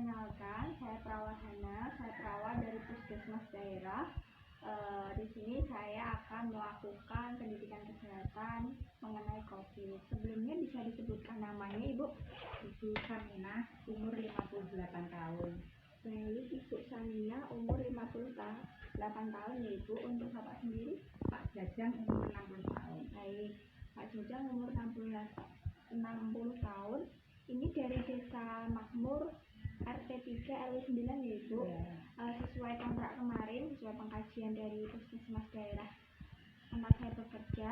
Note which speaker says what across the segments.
Speaker 1: Perkenalkan, saya perawat Hana, saya perawat dari Puskesmas daerah. Di sini saya akan melakukan pendidikan kesehatan mengenai COVID. Sebelumnya bisa disebutkan namanya, Ibu?
Speaker 2: Ibu Samina, umur 58 tahun.
Speaker 1: Baik, Ibu Samina, umur 58 tahun ya, Ibu. Untuk Bapak sendiri?
Speaker 2: Pak Jajang, umur 60 tahun.
Speaker 1: Baik, Pak Jajang umur 60 tahun. Ini dari Desa Makmur RT 3 RW 9 ya, Ibu. Sesuai kontrak kemarin, sesuai pengkajian dari Puskesmas daerah tempat saya bekerja,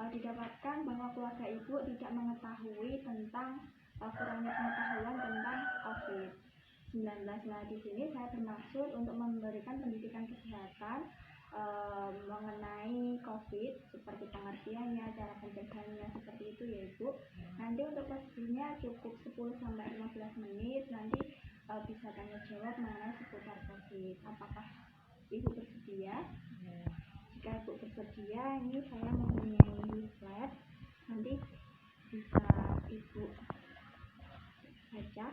Speaker 1: didapatkan bahwa keluarga Ibu tidak mengetahui tentang kurangnya pengetahuan tentang COVID-19. Nah, di sini saya bermaksud untuk memberikan pendidikan kesehatan mengenai COVID, seperti pengertiannya, cara pencegahannya, seperti itu ya, Ibu. Nanti untuk prosesnya cukup 10-15 menit, nanti bisa tanya jawab mengenai seputar COVID. Apakah Ibu bersedia? Jika Ibu bersedia, ini saya mempunyai slide, nanti bisa Ibu baca.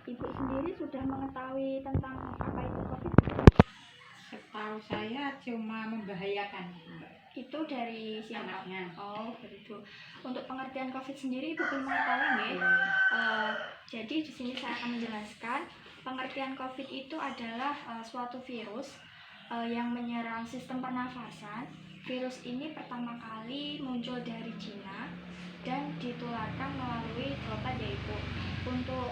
Speaker 1: Ibu sendiri sudah mengetahui tentang apa itu COVID?
Speaker 2: Setahu saya cuma membahayakan.
Speaker 1: Itu dari siapa?
Speaker 2: Anaknya.
Speaker 1: Oh, begitu. Untuk pengertian COVID sendiri Ibu belum mengetahui, ya? Jadi di sini saya akan menjelaskan pengertian COVID itu adalah suatu virus yang menyerang sistem pernafasan. Virus ini pertama kali muncul dari Cina dan ditularkan melalui droplet ya, Ibu. Untuk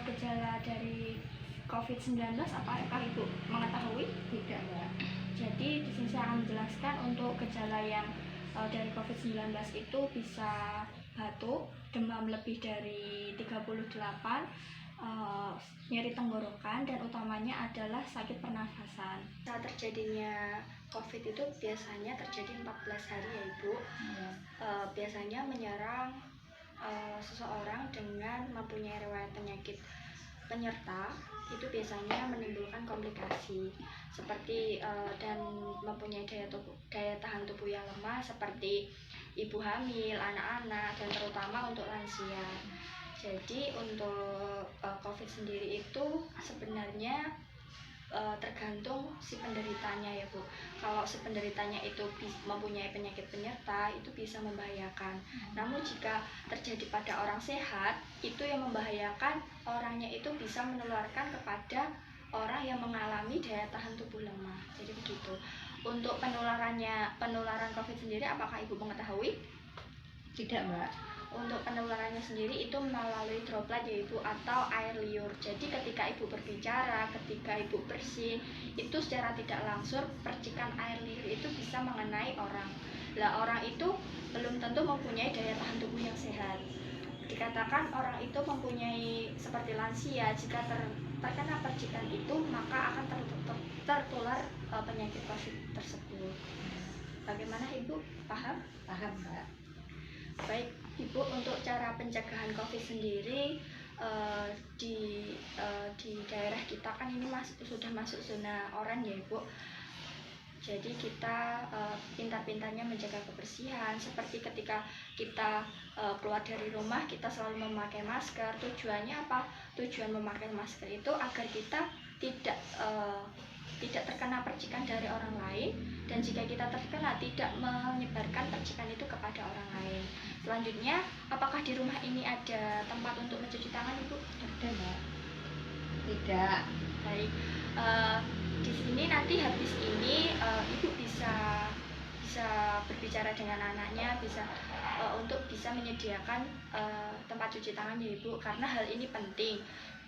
Speaker 1: gejala dari COVID-19 apakah Ibu mengetahui?
Speaker 2: Tidak, Mbak.
Speaker 1: Jadi di sini saya akan menjelaskan untuk gejala yang dari COVID-19 itu bisa batuk, demam lebih dari 38, nyeri tenggorokan, dan utamanya adalah sakit pernafasan. Saat terjadinya COVID itu biasanya terjadi 14 hari ya, Ibu. Biasanya menyerang seseorang dengan mempunyai riwayat penyakit penyerta, itu biasanya menimbulkan komplikasi seperti dan mempunyai daya tahan tubuh yang lemah, seperti ibu hamil, anak-anak, dan terutama untuk lansia. Jadi untuk COVID sendiri itu sebenarnya tergantung si penderitanya ya, Bu. Kalau si penderitanya itu mempunyai penyakit penyerta, itu bisa membahayakan. Namun jika terjadi pada orang sehat, itu yang membahayakan, orangnya itu bisa menularkan kepada orang yang mengalami daya tahan tubuh lemah. Jadi begitu. Untuk penularan COVID sendiri, apakah Ibu mengetahui?
Speaker 2: Tidak, Mbak.
Speaker 1: Untuk penularannya sendiri itu melalui droplet ya, Ibu, atau air liur. Jadi ketika Ibu berbicara, ketika Ibu bersin, itu secara tidak langsung percikan air liur itu bisa mengenai orang. Lah, orang itu belum tentu mempunyai daya tahan tubuh yang sehat. Dikatakan orang itu mempunyai seperti lansia, jika terkena percikan itu maka akan tertular penyakit COVID tersebut. Bagaimana, Ibu? Paham?
Speaker 2: Paham, Mbak.
Speaker 1: Baik, Ibu, untuk cara pencegahan COVID sendiri di daerah kita kan ini sudah masuk zona oranye ya, Ibu. Jadi kita pintar-pintarnya menjaga kebersihan, seperti ketika kita keluar dari rumah kita selalu memakai masker. Tujuannya apa? Tujuan memakai masker itu agar kita tidak terkena percikan dari orang lain, dan jika kita terkena tidak menyebarkan percikan itu kepada orang lain. Selanjutnya, apakah di rumah ini ada tempat untuk mencuci tangan, Ibu?
Speaker 2: Ada, Mbak. Tidak.
Speaker 1: Baik, di sini nanti habis ini Ibu bisa berbicara dengan anaknya, untuk bisa menyediakan tempat cuci tangan ya, Ibu, karena hal ini penting.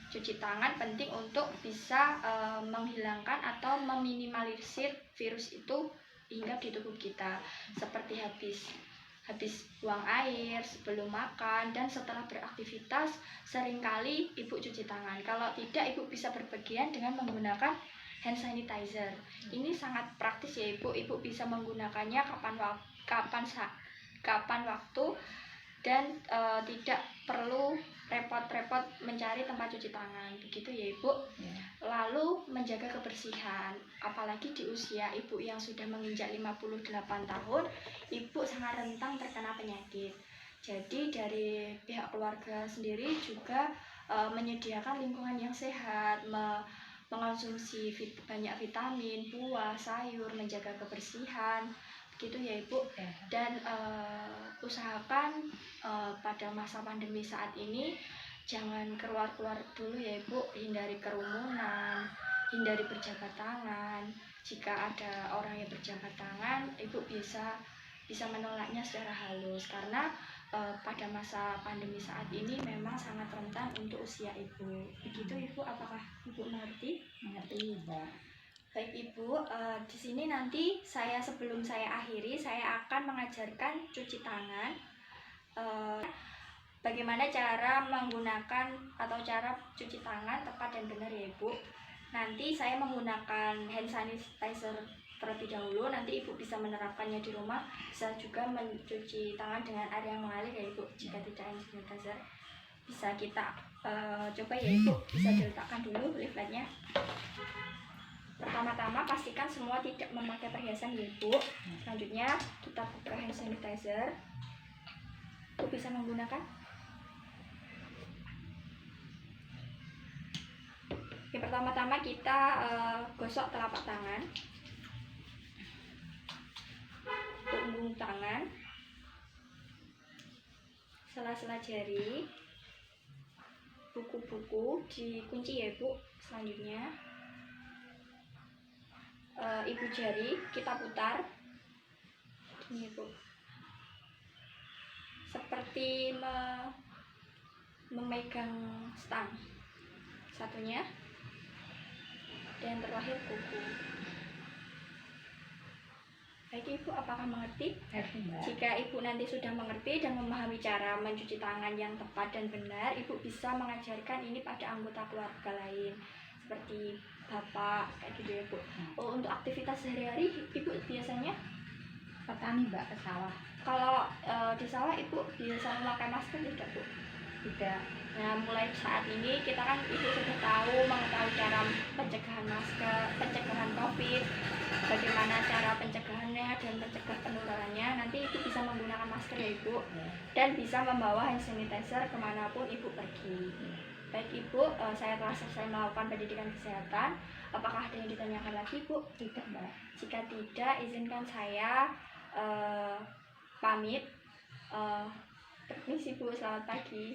Speaker 1: Cuci tangan penting untuk bisa menghilangkan atau meminimalisir virus itu hingga di tubuh kita, seperti habis buang air, sebelum makan, dan setelah beraktivitas seringkali Ibu cuci tangan. Kalau tidak, Ibu bisa berpergian dengan menggunakan hand sanitizer. Ini sangat praktis ya, Ibu. Ibu bisa menggunakannya kapan waktu, dan tidak perlu repot-repot mencari tempat cuci tangan. Begitu ya, Ibu. Lalu menjaga kebersihan, apalagi di usia Ibu yang sudah menginjak 58 tahun, Ibu sangat rentan terkena penyakit. Jadi dari pihak keluarga sendiri juga menyediakan lingkungan yang sehat, mengonsumsi banyak vitamin, buah, sayur, menjaga kebersihan, gitu ya Ibu. Dan usahakan pada masa pandemi saat ini jangan keluar-keluar dulu ya Ibu, hindari kerumunan, hindari berjabat tangan. Jika ada orang yang berjabat tangan, Ibu bisa menolaknya secara halus, karena pada masa pandemi saat ini memang sangat rentan untuk usia Ibu. Begitu Ibu, apakah Ibu mengerti?
Speaker 2: Mengerti, Mbak.
Speaker 1: Baik Ibu, di sini nanti sebelum saya akhiri, saya akan mengajarkan cuci tangan. Bagaimana cara menggunakan atau cara cuci tangan tepat dan benar ya Ibu. Nanti saya menggunakan hand sanitizer terlebih dahulu, nanti Ibu bisa menerapkannya di rumah, bisa juga mencuci tangan dengan air yang mengalir ya Ibu. Jika tidak hand sanitizer, bisa kita coba ya Ibu, bisa diletakkan dulu leafletnya. Pertama-tama pastikan semua tidak memakai perhiasan ya Ibu. Selanjutnya kita buka hand sanitizer. Ibu bisa menggunakan. Yang pertama-tama kita gosok telapak tangan, punggung tangan, sela-sela jari, buku-buku dikunci ya Ibu. Selanjutnya ibu jari kita putar ini Ibu, seperti memegang stang. Satunya, dan terakhir kuku. Baik Ibu, apakah mengerti?
Speaker 2: Mbak.
Speaker 1: Jika Ibu nanti sudah mengerti dan memahami cara mencuci tangan yang tepat dan benar, Ibu bisa mengajarkan ini pada anggota keluarga lain, seperti Bapak, kayak gitu ya Bu. Oh, untuk aktivitas sehari-hari Ibu biasanya
Speaker 2: Petani, Mbak, ke sawah.
Speaker 1: kalau di sawah Ibu biasa memakai masker tidak Bu?
Speaker 2: Tidak.
Speaker 1: Nah, mulai saat ini kita kan Ibu sudah mengetahui cara pencegahan COVID, bagaimana cara pencegahannya dan mencegah penularannya. Nanti Ibu bisa menggunakan masker ya Ibu, dan bisa membawa hand sanitizer kemanapun Ibu pergi. Baik Ibu, saya telah selesai melakukan pendidikan kesehatan. Apakah ada yang ditanyakan lagi Bu?
Speaker 2: Tidak, Mbak.
Speaker 1: Jika tidak, izinkan saya pamit. Permisi Bu, selamat pagi.